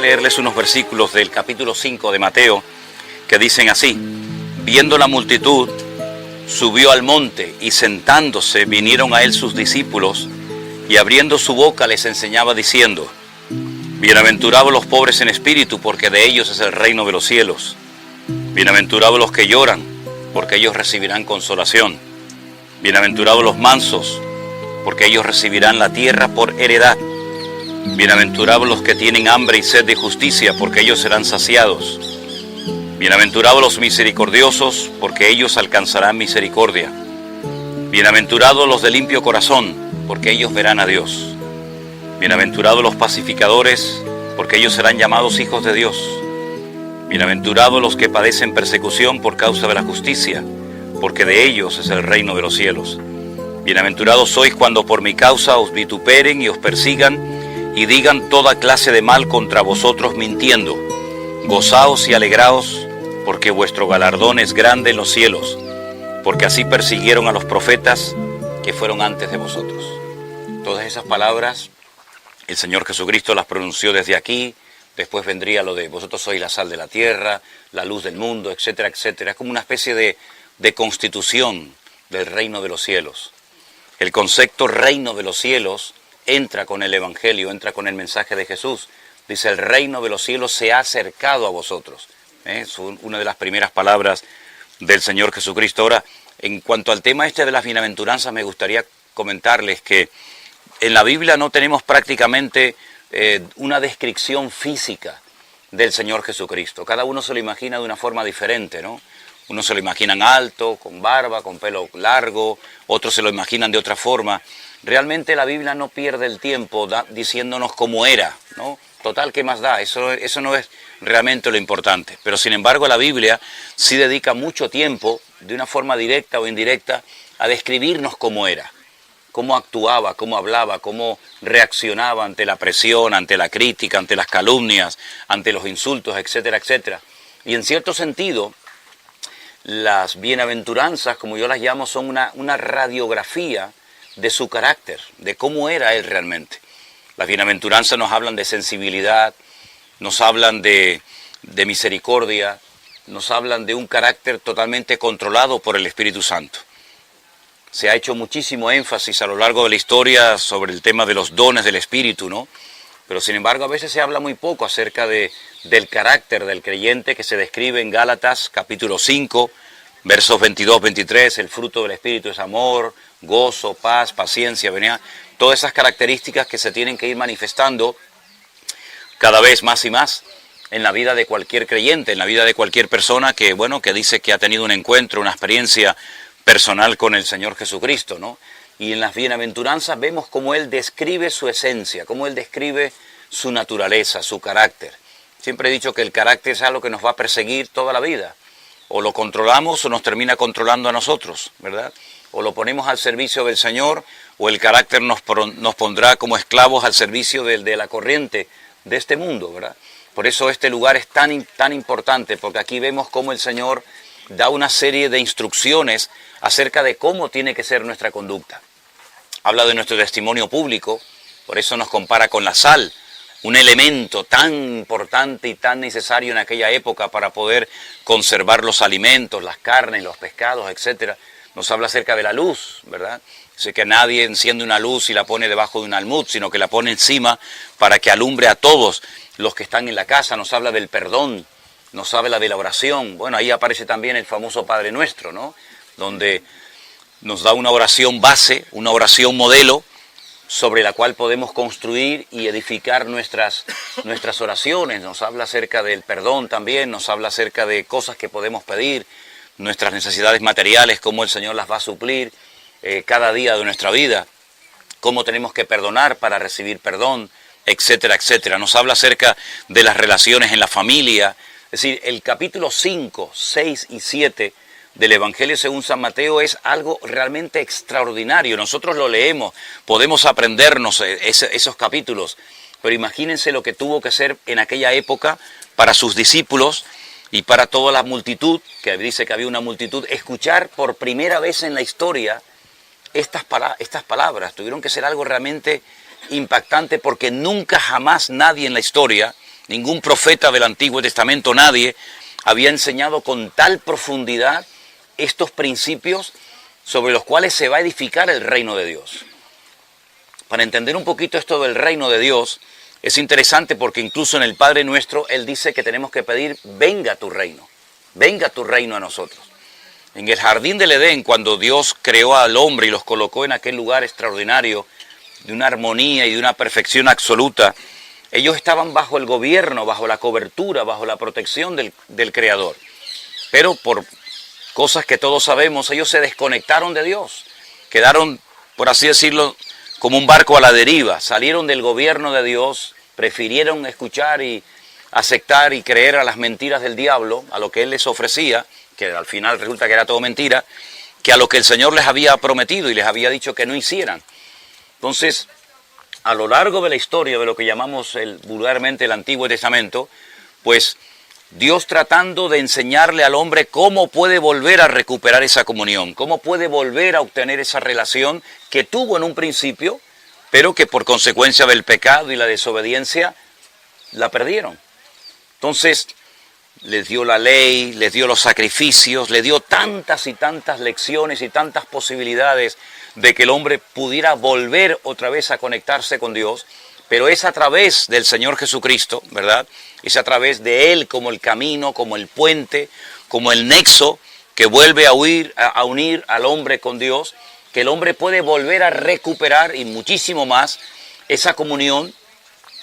leerles unos versículos del capítulo 5 de Mateo que dicen así: viendo la multitud, subió al monte y sentándose vinieron a él sus discípulos y abriendo su boca les enseñaba diciendo: bienaventurados los pobres en espíritu, porque de ellos es el reino de los cielos. Bienaventurados los que lloran, porque ellos recibirán consolación. Bienaventurados los mansos, porque ellos recibirán la tierra por heredad. Bienaventurados los que tienen hambre y sed de justicia, porque ellos serán saciados. Bienaventurados los misericordiosos, porque ellos alcanzarán misericordia. Bienaventurados los de limpio corazón, porque ellos verán a Dios. Bienaventurados los pacificadores, porque ellos serán llamados hijos de Dios. Bienaventurados los que padecen persecución por causa de la justicia, porque de ellos es el reino de los cielos. Bienaventurados sois cuando por mi causa os vituperen y os persigan y digan toda clase de mal contra vosotros mintiendo. Gozaos y alegraos, porque vuestro galardón es grande en los cielos, porque así persiguieron a los profetas que fueron antes de vosotros. Todas esas palabras el Señor Jesucristo las pronunció desde aquí. Después vendría lo de vosotros sois la sal de la tierra, la luz del mundo, etcétera, etcétera. Es como una especie de constitución del reino de los cielos. El concepto reino de los cielos entra con el Evangelio, entra con el mensaje de Jesús. Dice: el reino de los cielos se ha acercado a vosotros. Es una de las primeras palabras del Señor Jesucristo. Ahora, en cuanto al tema de las bienaventuranzas, me gustaría comentarles que en la Biblia no tenemos prácticamente una descripción física del Señor Jesucristo. Cada uno se lo imagina de una forma diferente, ¿no? Unos se lo imaginan alto, con barba, con pelo largo, otros se lo imaginan de otra forma. Realmente la Biblia no pierde el tiempo diciéndonos cómo era, ¿no? Total, ¿qué más da? Eso no es realmente lo importante. Pero sin embargo la Biblia sí dedica mucho tiempo, de una forma directa o indirecta, a describirnos cómo era. Cómo actuaba, cómo hablaba, cómo reaccionaba ante la presión, ante la crítica, ante las calumnias, ante los insultos, etcétera, etcétera. Y en cierto sentido, las bienaventuranzas, como yo las llamo, son una radiografía de su carácter, de cómo era él realmente. Las bienaventuranzas nos hablan de sensibilidad, nos hablan de misericordia, nos hablan de un carácter totalmente controlado por el Espíritu Santo. Se ha hecho muchísimo énfasis a lo largo de la historia sobre el tema de los dones del Espíritu, ¿no? Pero sin embargo a veces se habla muy poco acerca del carácter del creyente que se describe en Gálatas capítulo 5, versos 22-23, el fruto del Espíritu es amor, gozo, paz, paciencia, benignidad, todas esas características que se tienen que ir manifestando cada vez más y más en la vida de cualquier creyente, en la vida de cualquier persona que dice que ha tenido un encuentro, una experiencia personal con el Señor Jesucristo, ¿no? Y en las bienaventuranzas vemos cómo Él describe su esencia, cómo Él describe su naturaleza, su carácter. Siempre he dicho que el carácter es algo que nos va a perseguir toda la vida. O lo controlamos o nos termina controlando a nosotros, ¿verdad? O lo ponemos al servicio del Señor, o el carácter nos pondrá como esclavos al servicio de la corriente de este mundo, ¿verdad? Por eso este lugar es tan importante, porque aquí vemos cómo el Señor da una serie de instrucciones acerca de cómo tiene que ser nuestra conducta. Habla de nuestro testimonio público, por eso nos compara con la sal, un elemento tan importante y tan necesario en aquella época para poder conservar los alimentos, las carnes, los pescados, etc. Nos habla acerca de la luz, ¿verdad? Dice que nadie enciende una luz y la pone debajo de un almud, sino que la pone encima para que alumbre a todos los que están en la casa. Nos habla del perdón, nos habla de la oración. Bueno, ahí aparece también el famoso Padre Nuestro, ¿no? Donde nos da una oración base, una oración modelo, sobre la cual podemos construir y edificar nuestras oraciones. Nos habla acerca del perdón también, nos habla acerca de cosas que podemos pedir, nuestras necesidades materiales, cómo el Señor las va a suplir cada día de nuestra vida, cómo tenemos que perdonar para recibir perdón, etcétera, etcétera. Nos habla acerca de las relaciones en la familia. Es decir, el capítulo 5, 6 y 7 del Evangelio según San Mateo es algo realmente extraordinario. Nosotros lo leemos, podemos aprendernos esos capítulos, pero imagínense lo que tuvo que ser en aquella época para sus discípulos y para toda la multitud, que dice que había una multitud, escuchar por primera vez en la historia estas palabras. Tuvieron que ser algo realmente impactante, porque nunca jamás nadie en la historia, Ningún profeta del Antiguo Testamento, nadie, había enseñado con tal profundidad estos principios sobre los cuales se va a edificar el reino de Dios. Para entender un poquito esto del reino de Dios, es interesante porque incluso en el Padre Nuestro, Él dice que tenemos que pedir, venga tu reino a nosotros. En el jardín del Edén, cuando Dios creó al hombre y los colocó en aquel lugar extraordinario, de una armonía y de una perfección absoluta, ellos estaban bajo el gobierno, bajo la cobertura, bajo la protección del Creador. Pero por cosas que todos sabemos, ellos se desconectaron de Dios. Quedaron, por así decirlo, como un barco a la deriva. Salieron del gobierno de Dios, prefirieron escuchar y aceptar y creer a las mentiras del diablo, a lo que él les ofrecía, que al final resulta que era todo mentira, que a lo que el Señor les había prometido y les había dicho que no hicieran. Entonces, a lo largo de la historia de lo que llamamos vulgarmente el Antiguo Testamento, pues Dios tratando de enseñarle al hombre cómo puede volver a recuperar esa comunión, cómo puede volver a obtener esa relación que tuvo en un principio, pero que por consecuencia del pecado y la desobediencia la perdieron. Entonces, les dio la ley, les dio los sacrificios, les dio tantas y tantas lecciones y tantas posibilidades de que el hombre pudiera volver otra vez a conectarse con Dios, pero es a través del Señor Jesucristo, ¿verdad? Es a través de Él como el camino, como el puente, como el nexo que vuelve a unir al hombre con Dios, que el hombre puede volver a recuperar y muchísimo más esa comunión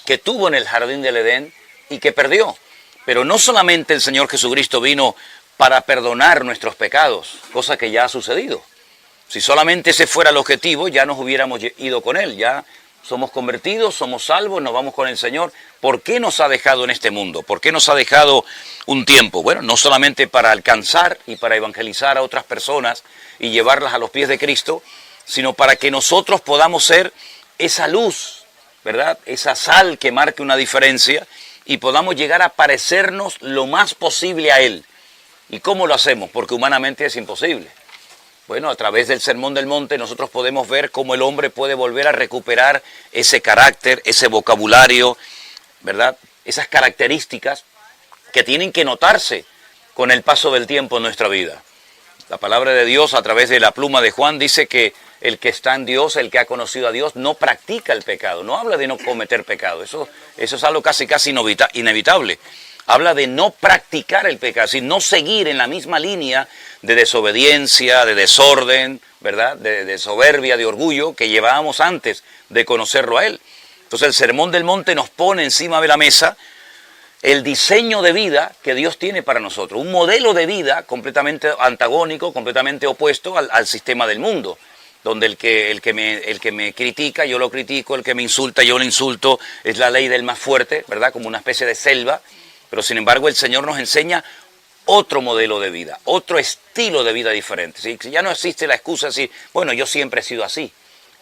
que tuvo en el jardín del Edén y que perdió. Pero no solamente el Señor Jesucristo vino para perdonar nuestros pecados, cosa que ya ha sucedido. Si solamente ese fuera el objetivo, ya nos hubiéramos ido con Él, ya somos convertidos, somos salvos, nos vamos con el Señor. ¿Por qué nos ha dejado en este mundo? ¿Por qué nos ha dejado un tiempo? Bueno, no solamente para alcanzar y para evangelizar a otras personas y llevarlas a los pies de Cristo, sino para que nosotros podamos ser esa luz, ¿verdad? Esa sal que marque una diferencia y podamos llegar a parecernos lo más posible a Él. ¿Y cómo lo hacemos? Porque humanamente es imposible. Bueno, a través del Sermón del Monte nosotros podemos ver cómo el hombre puede volver a recuperar ese carácter, ese vocabulario, ¿verdad? Esas características que tienen que notarse con el paso del tiempo en nuestra vida. La palabra de Dios a través de la pluma de Juan dice que el que está en Dios, el que ha conocido a Dios, no practica el pecado, no habla de no cometer pecado, eso es algo casi inevitable. Habla de no practicar el pecado, es decir, no seguir en la misma línea de desobediencia, de desorden, ¿verdad? De soberbia, de orgullo que llevábamos antes de conocerlo a Él. Entonces el Sermón del Monte nos pone encima de la mesa el diseño de vida que Dios tiene para nosotros. Un modelo de vida completamente antagónico, completamente opuesto al sistema del mundo, donde el que me critica, yo lo critico, el que me insulta, yo lo insulto, es la ley del más fuerte, ¿verdad? Como una especie de selva. Pero sin embargo el Señor nos enseña otro modelo de vida, otro estilo de vida diferente. ¿Sí? Ya no existe la excusa de decir, bueno, yo siempre he sido así.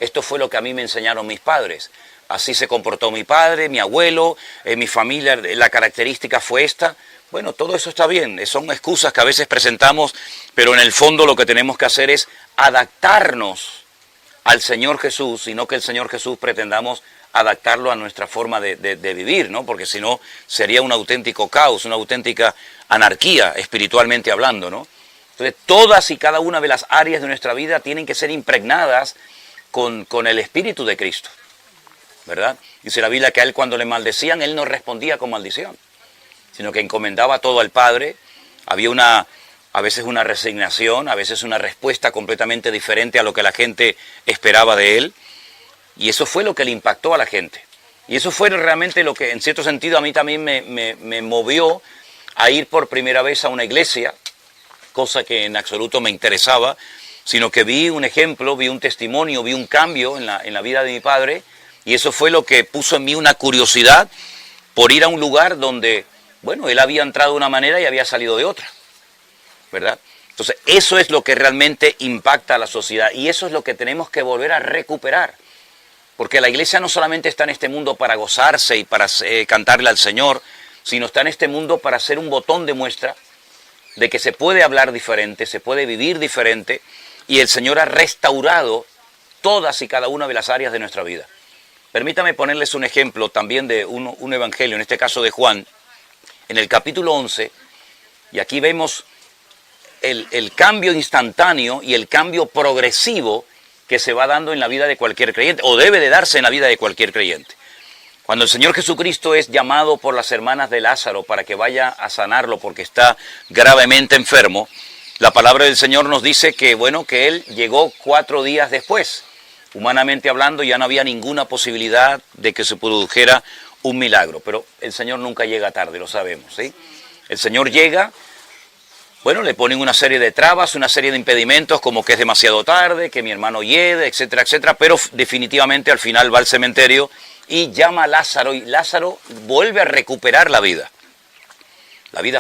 Esto fue lo que a mí me enseñaron mis padres. Así se comportó mi padre, mi abuelo, mi familia, la característica fue esta. Bueno, todo eso está bien, son excusas que a veces presentamos, pero en el fondo lo que tenemos que hacer es adaptarnos al Señor Jesús, y no que el Señor Jesús pretendamos adaptarlo a nuestra forma de vivir, ¿no? Porque si no sería un auténtico caos, una auténtica anarquía espiritualmente hablando, ¿no? Entonces todas y cada una de las áreas de nuestra vida tienen que ser impregnadas con el Espíritu de Cristo, ¿verdad? Dice la Biblia que a Él cuando le maldecían, Él no respondía con maldición, sino que encomendaba todo al Padre. Había a veces una resignación, a veces una respuesta completamente diferente a lo que la gente esperaba de Él. Y eso fue lo que le impactó a la gente. Y eso fue realmente lo que, en cierto sentido, a mí también me movió a ir por primera vez a una iglesia, cosa que en absoluto me interesaba, sino que vi un ejemplo, vi un testimonio, vi un cambio en la vida de mi padre, y eso fue lo que puso en mí una curiosidad por ir a un lugar donde, bueno, él había entrado de una manera y había salido de otra, ¿verdad? Entonces, eso es lo que realmente impacta a la sociedad, y eso es lo que tenemos que volver a recuperar. Porque la iglesia no solamente está en este mundo para gozarse y para cantarle al Señor, sino está en este mundo para ser un botón de muestra de que se puede hablar diferente, se puede vivir diferente, y el Señor ha restaurado todas y cada una de las áreas de nuestra vida. Permítame ponerles un ejemplo también de un evangelio, en este caso de Juan, en el capítulo 11, y aquí vemos el cambio instantáneo y el cambio progresivo que se va dando en la vida de cualquier creyente, o debe de darse en la vida de cualquier creyente. Cuando el Señor Jesucristo es llamado por las hermanas de Lázaro para que vaya a sanarlo porque está gravemente enfermo, la palabra del Señor nos dice que, bueno, que Él llegó 4 días después. Humanamente hablando, ya no había ninguna posibilidad de que se produjera un milagro, pero el Señor nunca llega tarde, lo sabemos, ¿sí? El Señor llega, bueno, le ponen una serie de trabas, una serie de impedimentos, como que es demasiado tarde, que mi hermano hiede, etcétera, etcétera, pero definitivamente al final va al cementerio y llama a Lázaro, y Lázaro vuelve a recuperar la vida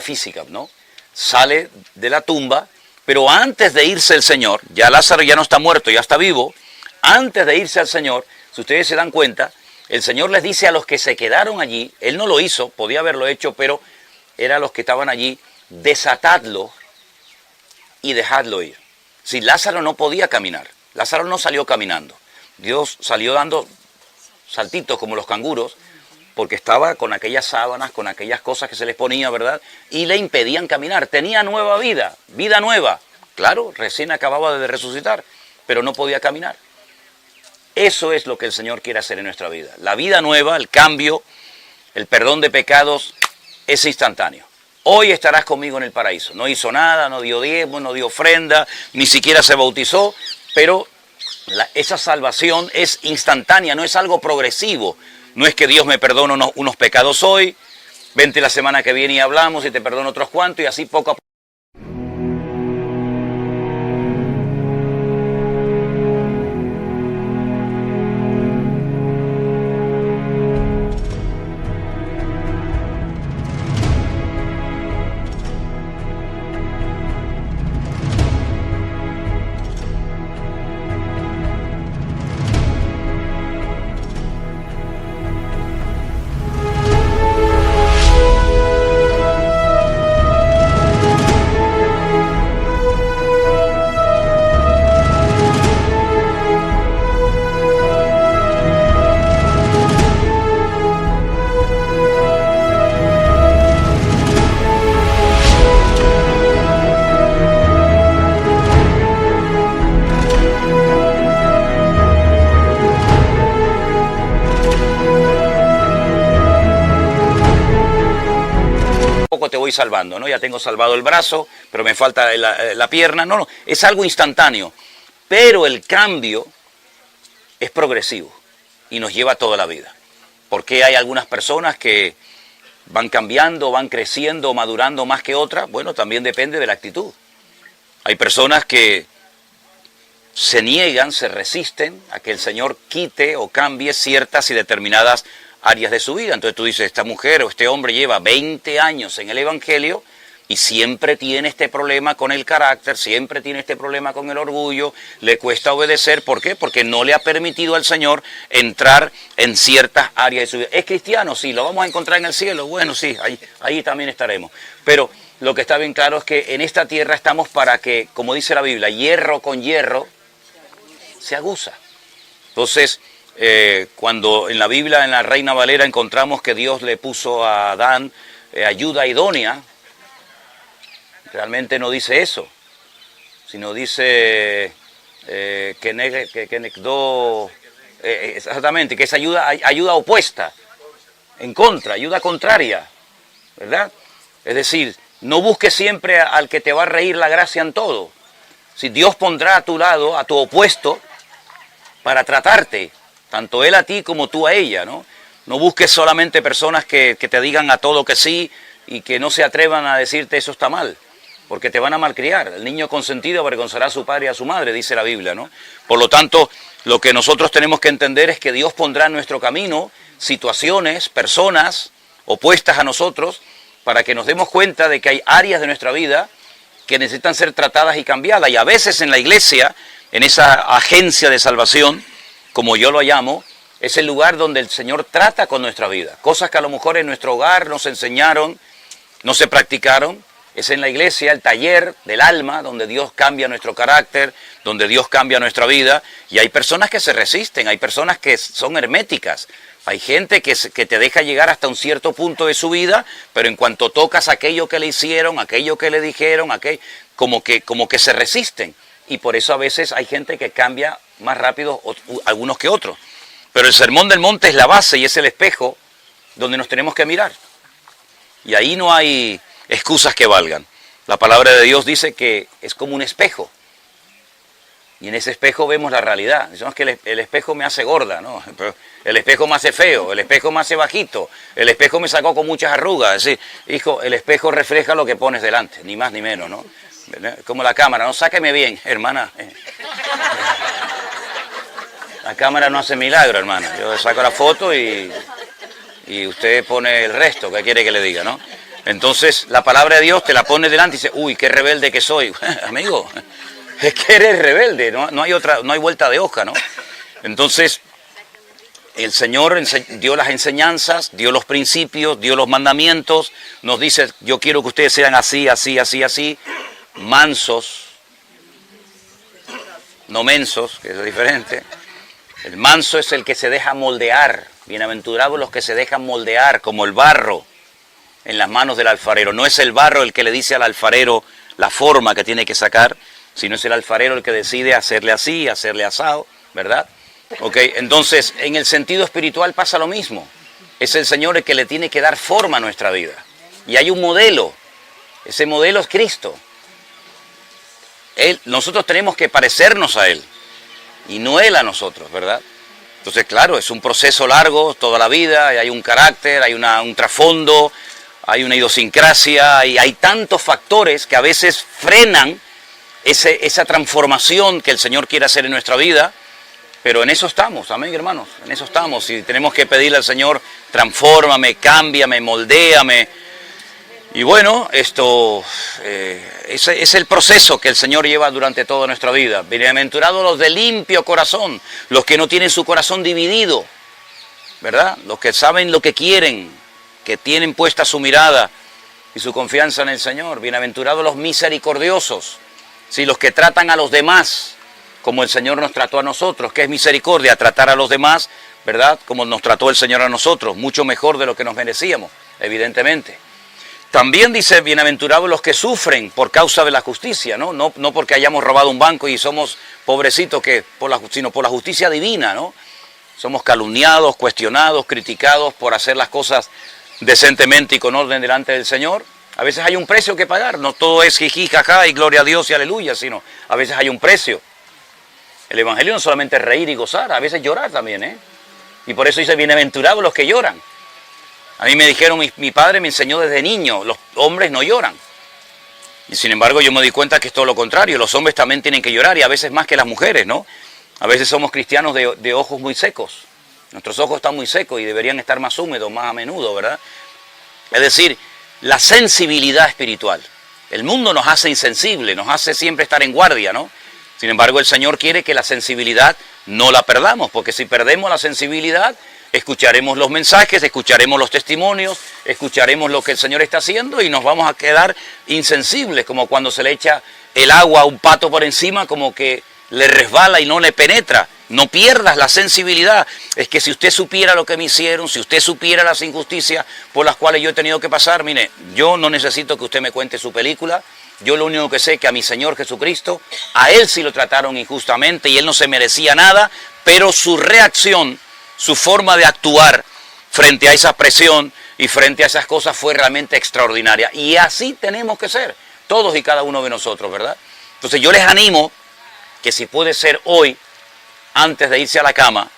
física, ¿no? Sale de la tumba, pero antes de irse el Señor, ya Lázaro ya no está muerto, ya está vivo, antes de irse al Señor, si ustedes se dan cuenta, el Señor les dice a los que se quedaron allí, Él no lo hizo, podía haberlo hecho, pero eran los que estaban allí, desatadlo y dejadlo ir. Si Lázaro no podía caminar, Lázaro no salió caminando, Dios salió dando saltitos como los canguros, porque estaba con aquellas sábanas, con aquellas cosas que se les ponía, ¿verdad? Y le impedían caminar, tenía nueva vida nueva, claro, recién acababa de resucitar, pero no podía caminar. Eso es lo que el Señor quiere hacer en nuestra vida. La vida nueva, el cambio, el perdón de pecados es instantáneo. Hoy estarás conmigo en el paraíso. No hizo nada, no dio diezmo, no dio ofrenda, ni siquiera se bautizó, pero esa salvación es instantánea, no es algo progresivo. No es que Dios me perdone unos pecados hoy, vente la semana que viene y hablamos y te perdono otros cuantos, y así poco a poco. Te voy salvando, ¿no? Ya tengo salvado el brazo, pero me falta la pierna. No, es algo instantáneo. Pero el cambio es progresivo y nos lleva toda la vida. ¿Por qué hay algunas personas que van cambiando, van creciendo, madurando más que otras? Bueno, también depende de la actitud. Hay personas que se niegan, se resisten a que el Señor quite o cambie ciertas y determinadas áreas de su vida. Entonces tú dices, esta mujer o este hombre lleva 20 años en el Evangelio y siempre tiene este problema con el carácter, siempre tiene este problema con el orgullo, le cuesta obedecer. ¿Por qué? Porque no le ha permitido al Señor entrar en ciertas áreas de su vida. ¿Es cristiano? Sí. ¿Lo vamos a encontrar en el cielo? Bueno, sí, ahí también estaremos. Pero lo que está bien claro es que en esta tierra estamos para que, como dice la Biblia, hierro con hierro se aguza. Entonces, cuando en la Biblia, en la Reina Valera, encontramos que Dios le puso a Adán ayuda idónea, realmente no dice eso, sino dice exactamente, que es ayuda opuesta, en contra, ayuda contraria, ¿verdad? Es decir, no busques siempre al que te va a reír la gracia en todo. Si Dios pondrá a tu lado, a tu opuesto, para tratarte, tanto Él a ti como tú a ella, ¿no? No busques solamente personas que te digan a todo que sí y que no se atrevan a decirte eso está mal, porque te van a malcriar. El niño consentido avergonzará a su padre y a su madre, dice la Biblia, ¿no? Por lo tanto, lo que nosotros tenemos que entender es que Dios pondrá en nuestro camino situaciones, personas opuestas a nosotros, para que nos demos cuenta de que hay áreas de nuestra vida que necesitan ser tratadas y cambiadas. Y a veces en la iglesia, en esa agencia de salvación, como yo lo llamo, es el lugar donde el Señor trata con nuestra vida. Cosas que a lo mejor en nuestro hogar nos enseñaron, no se practicaron, Es en la iglesia el taller del alma, donde Dios cambia nuestro carácter, donde Dios cambia nuestra vida. Y hay personas que se resisten, hay personas que son herméticas. Hay gente que te deja llegar hasta un cierto punto de su vida, pero en cuanto tocas aquello que le hicieron, aquello que le dijeron, como que se resisten. Y por eso a veces hay gente que cambia más rápido, algunos que otros. Pero el Sermón del Monte es la base y es el espejo donde nos tenemos que mirar. Y ahí no hay excusas que valgan. La palabra de Dios dice que es como un espejo. Y en ese espejo vemos la realidad. Decimos que el espejo me hace gorda, ¿no? El espejo me hace feo, el espejo me hace bajito, el espejo me sacó con muchas arrugas. Es decir, hijo, el espejo refleja lo que pones delante, ni más ni menos, ¿no? Como la cámara, no, sáqueme bien, hermana. La cámara no hace milagro, hermana. Yo saco la foto y usted pone el resto, ¿qué quiere que le diga, no? Entonces, la palabra de Dios te la pone delante y dice, uy, qué rebelde que soy. Amigo, es que eres rebelde, no hay vuelta de hoja, ¿no? Entonces, el Señor dio las enseñanzas, dio los principios, dio los mandamientos, nos dice, yo quiero que ustedes sean así, así, así, así, mansos, no mensos, que es diferente. El manso es el que se deja moldear, bienaventurados los que se dejan moldear, como el barro en las manos del alfarero. No es el barro el que le dice al alfarero la forma que tiene que sacar, sino es el alfarero el que decide hacerle así, hacerle asado, ¿verdad? Ok, entonces en el sentido espiritual pasa lo mismo. Es el Señor el que le tiene que dar forma a nuestra vida. Y hay un modelo, ese modelo es Cristo. Nosotros tenemos que parecernos a Él, y no Él a nosotros, ¿verdad? Entonces, claro, es un proceso largo, toda la vida, y hay un carácter, hay un trasfondo, hay una idiosincrasia, y hay tantos factores que a veces frenan esa transformación que el Señor quiere hacer en nuestra vida, pero en eso estamos, amén, hermanos, en eso estamos, y tenemos que pedirle al Señor, transfórmame, cámbiame, moldéame. Y bueno, esto es el proceso que el Señor lleva durante toda nuestra vida. Bienaventurados los de limpio corazón, los que no tienen su corazón dividido, ¿verdad? Los que saben lo que quieren, que tienen puesta su mirada y su confianza en el Señor. Bienaventurados los misericordiosos, ¿sí? Los que tratan a los demás como el Señor nos trató a nosotros. ¿Qué es misericordia? Tratar a los demás, ¿verdad? Como nos trató el Señor a nosotros, mucho mejor de lo que nos merecíamos, evidentemente. También dice, bienaventurados los que sufren por causa de la justicia, ¿no? No porque hayamos robado un banco y somos pobrecitos, sino por la justicia divina, ¿no? Somos calumniados, cuestionados, criticados por hacer las cosas decentemente y con orden delante del Señor. A veces hay un precio que pagar, no todo es jiji, jaja y gloria a Dios y aleluya, sino a veces hay un precio. El Evangelio no solamente es reír y gozar, a veces llorar también, ¿eh? Y por eso dice, bienaventurados los que lloran. A mí me dijeron, mi padre me enseñó desde niño, los hombres no lloran. Y sin embargo yo me di cuenta que es todo lo contrario, los hombres también tienen que llorar y a veces más que las mujeres, ¿no? A veces somos cristianos de ojos muy secos. Nuestros ojos están muy secos y deberían estar más húmedos, más a menudo, ¿verdad? Es decir, la sensibilidad espiritual. El mundo nos hace insensibles, nos hace siempre estar en guardia, ¿no? Sin embargo, el Señor quiere que la sensibilidad no la perdamos, porque si perdemos la sensibilidad, escucharemos los mensajes, escucharemos los testimonios, escucharemos lo que el Señor está haciendo y nos vamos a quedar insensibles, como cuando se le echa el agua a un pato por encima, como que le resbala y no le penetra. No pierdas la sensibilidad. Es que si usted supiera lo que me hicieron, si usted supiera las injusticias por las cuales yo he tenido que pasar, mire, yo no necesito que usted me cuente su película. Yo lo único que sé es que a mi Señor Jesucristo, a Él sí lo trataron injustamente y Él no se merecía nada, pero su reacción, su forma de actuar frente a esa presión y frente a esas cosas fue realmente extraordinaria. Y así tenemos que ser, todos y cada uno de nosotros, ¿verdad? Entonces yo les animo que si puede ser hoy, antes de irse a la cama,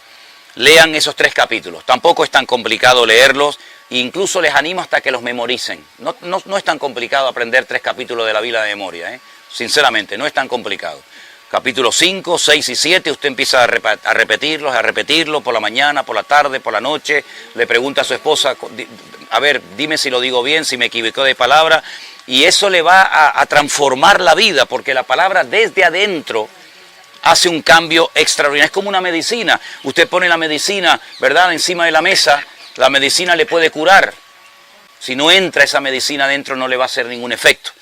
lean esos 3 capítulos. Tampoco es tan complicado leerlos, incluso les animo hasta que los memoricen. No es tan complicado aprender 3 capítulos de la Biblia de memoria, ¿eh? Sinceramente, no es tan complicado. Capítulos 5, 6 y 7, usted empieza a repetirlos por la mañana, por la tarde, por la noche, le pregunta a su esposa, a ver, dime si lo digo bien, si me equivoqué de palabra, y eso le va a transformar la vida, porque la palabra desde adentro hace un cambio extraordinario. Es como una medicina. Usted pone la medicina, ¿verdad?, encima de la mesa, la medicina le puede curar. Si no entra esa medicina adentro no le va a hacer ningún efecto.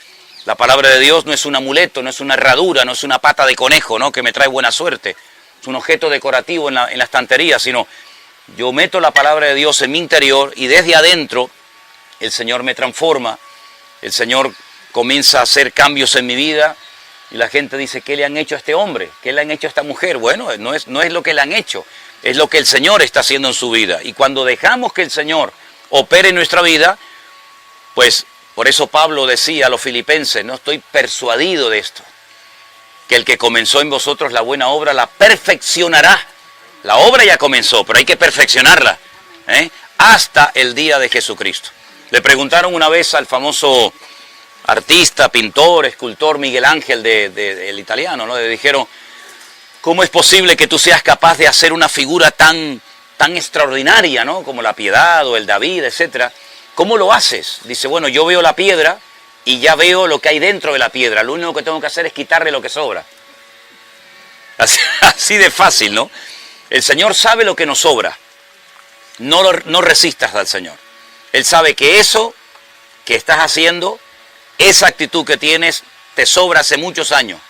La palabra de Dios no es un amuleto, no es una herradura, no es una pata de conejo, ¿no?, que me trae buena suerte. Es un objeto decorativo en la estantería, sino yo meto la palabra de Dios en mi interior y desde adentro el Señor me transforma, el Señor comienza a hacer cambios en mi vida y la gente dice, ¿qué le han hecho a este hombre? ¿Qué le han hecho a esta mujer? Bueno, no es lo que le han hecho, es lo que el Señor está haciendo en su vida. Y cuando dejamos que el Señor opere en nuestra vida, pues por eso Pablo decía a los filipenses, no estoy persuadido de esto, que el que comenzó en vosotros la buena obra la perfeccionará. La obra ya comenzó, pero hay que perfeccionarla, hasta el día de Jesucristo. Le preguntaron una vez al famoso artista, pintor, escultor Miguel Ángel, el italiano, ¿no? Le dijeron, ¿cómo es posible que tú seas capaz de hacer una figura tan extraordinaria, ¿no?, como la Piedad o el David, etcétera? ¿Cómo lo haces? Dice, bueno, yo veo la piedra y ya veo lo que hay dentro de la piedra. Lo único que tengo que hacer es quitarle lo que sobra. Así de fácil, ¿no? El Señor sabe lo que nos sobra. No resistas al Señor. Él sabe que eso que estás haciendo, esa actitud que tienes, te sobra hace muchos años.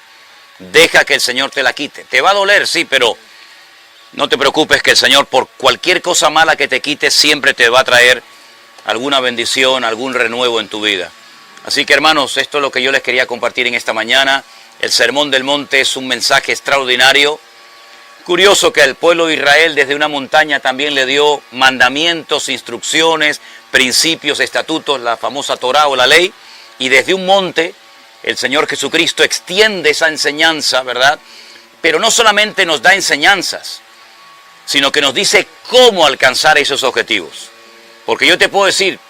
Deja que el Señor te la quite. Te va a doler, sí, pero no te preocupes, que el Señor, por cualquier cosa mala que te quite, siempre te va a traer alguna bendición, algún renuevo en tu vida. Así que, hermanos, esto es lo que yo les quería compartir en esta mañana. El Sermón del Monte es un mensaje extraordinario. Curioso que al pueblo de Israel desde una montaña también le dio mandamientos, instrucciones, principios, estatutos, la famosa Torá o la ley, y desde un monte el Señor Jesucristo extiende esa enseñanza, ¿verdad? Pero no solamente nos da enseñanzas, sino que nos dice cómo alcanzar esos objetivos. Porque yo te puedo decir,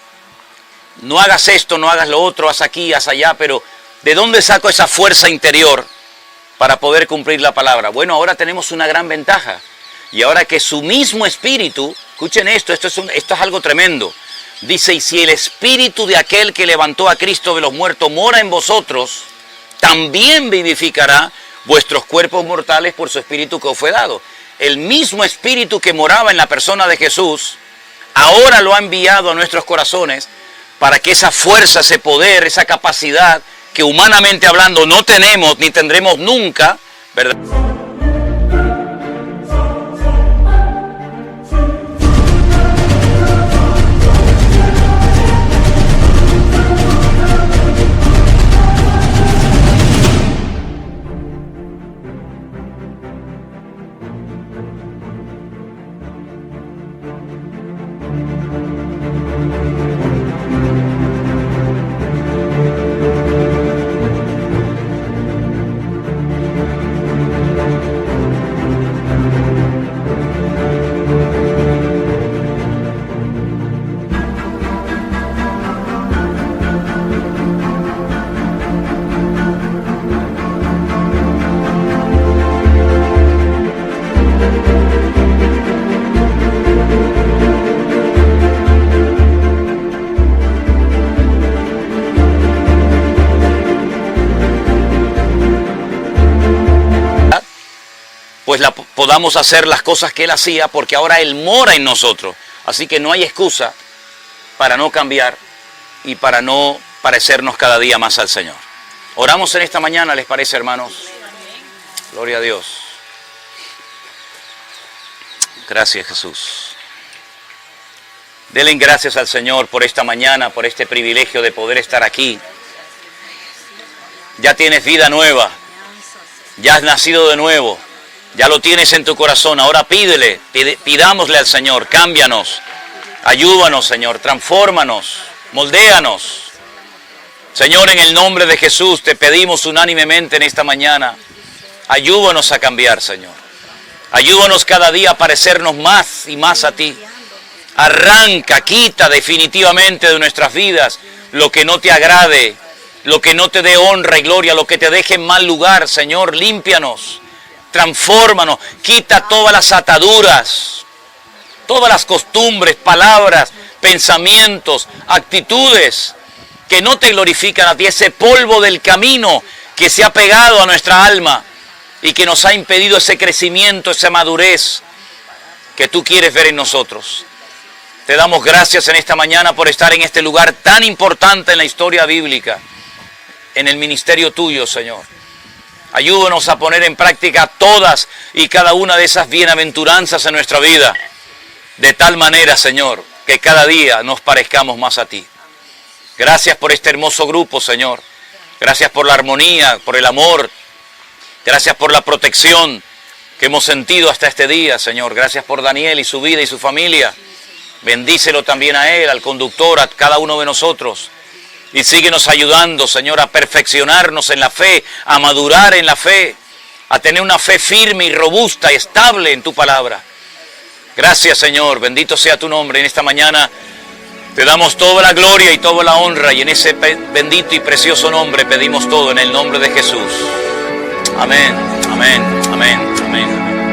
no hagas esto, no hagas lo otro, haz aquí, haz allá, pero ¿de dónde saco esa fuerza interior para poder cumplir la palabra? Bueno, ahora tenemos una gran ventaja. Y ahora que su mismo espíritu, escuchen esto es algo tremendo. Dice, y si el espíritu de aquel que levantó a Cristo de los muertos mora en vosotros, también vivificará vuestros cuerpos mortales por su espíritu que os fue dado. El mismo espíritu que moraba en la persona de Jesús, ahora lo ha enviado a nuestros corazones para que esa fuerza, ese poder, esa capacidad que humanamente hablando no tenemos ni tendremos nunca, ¿verdad?, pues podamos hacer las cosas que Él hacía, porque ahora Él mora en nosotros. Así que no hay excusa para no cambiar y para no parecernos cada día más al Señor. Oramos en esta mañana, ¿les parece, hermanos? Gloria a Dios. Gracias, Jesús. Denle gracias al Señor por esta mañana, por este privilegio de poder estar aquí. Ya tienes vida nueva, ya has nacido de nuevo. Ya lo tienes en tu corazón, ahora pidámosle al Señor, cámbianos, ayúdanos, Señor, transfórmanos, moldéanos. Señor, en el nombre de Jesús te pedimos unánimemente en esta mañana, ayúdanos a cambiar, Señor. Ayúdanos cada día a parecernos más y más a ti. Arranca, quita definitivamente de nuestras vidas lo que no te agrade, lo que no te dé honra y gloria, lo que te deje en mal lugar, Señor, límpianos. Transfórmanos, quita todas las ataduras, todas las costumbres, palabras, pensamientos, actitudes que no te glorifican a ti, ese polvo del camino que se ha pegado a nuestra alma y que nos ha impedido ese crecimiento, esa madurez que tú quieres ver en nosotros. Te damos gracias en esta mañana por estar en este lugar tan importante en la historia bíblica, en el ministerio tuyo, Señor. Ayúdanos a poner en práctica todas y cada una de esas bienaventuranzas en nuestra vida, de tal manera, Señor, que cada día nos parezcamos más a ti. Gracias por este hermoso grupo, Señor. Gracias por la armonía, por el amor. Gracias por la protección que hemos sentido hasta este día, Señor. Gracias por Daniel y su vida y su familia. Bendícelo también a él, al conductor, a cada uno de nosotros. Y síguenos ayudando, Señor, a perfeccionarnos en la fe, a madurar en la fe, a tener una fe firme y robusta y estable en tu palabra. Gracias, Señor. Bendito sea tu nombre. En esta mañana te damos toda la gloria y toda la honra, y en ese bendito y precioso nombre pedimos todo en el nombre de Jesús. Amén, amén, amén, amén.